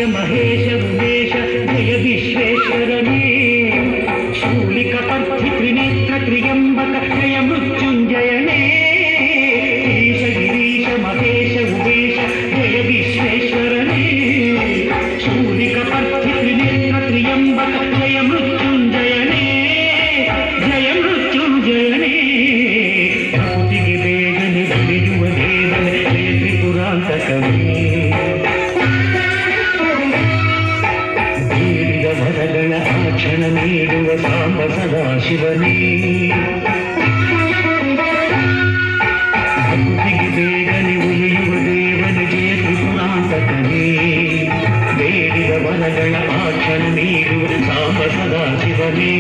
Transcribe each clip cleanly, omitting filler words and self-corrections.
महेश उमेश जय विश्वेश्वरने शूलिकपर्धि त्रिनेत्र त्र्यंबक जय मृत्युंजयने ईश गिरीश महेश उमेश जय विश्वेश्वरने शूलिकपर्धि त्रिनेत्र त्र्यंबक जय मृत्युंजयने भूतिಗೆ ಬೇಗನೆ ಬೆಳೆಯುವ ದೇವನೇ ಜಯ ತ್ರಿಪುರಾಂತಕವೇ ವರಗಳ ಆಕ್ಷಣ ನೀಡುವ ಸಾಂಬ ಸದಾಶಿವನೇ ಭಕ್ತಿಗೆ ಬೇಗನೆ ಉಳಿಯುವ ದೇವನ ಜಯ ತ್ರಿಪುರಾಂತಕನೇ ಬೇಡಿದ ವರಗಳ ಆಕ್ಷಣ ನೀಡುವ ಸಾಂಬ ಸದಾಶಿವನೇ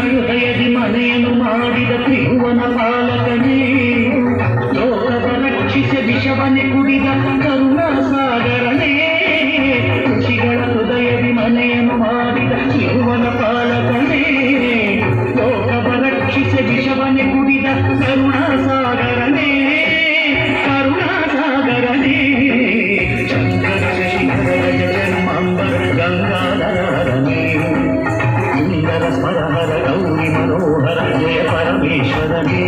ಹೃದಯದಿ ಮನೆಯನ್ನು ಮಾಡಿದ ತ್ರಿಭುವನ ಪಾಲಕನೇ ಲೋಕವ ರಕ್ಷಿಸ ವಿಷವನೆ ಕುಡಿದ ಕರುಣಾ ಸಾಗರನೇ ಋಷಿಗಳ ಹೃದಯದಿ ಮನೆಯನ್ನು ಮಾಡಿದ ತ್ರಿಭುವನ ಪಾಲಕನೇ ಲೋಕವ ರಕ್ಷಿಸ ವಿಷವನೆ ಕುಡಿದ ಕರುಣಾ ಸಾಗರನೇ ಚಂದ್ರ ಶಶಿಧರ ಜನ್ಮಾಂಬರ ಗಂಗಾಧರನೇ ಸುಂದರ ಸ್ಮರಹರ ಗೌರಿ ಮನೋಹರ ಜಯ ಪರಮೇಶ್ವರನೇ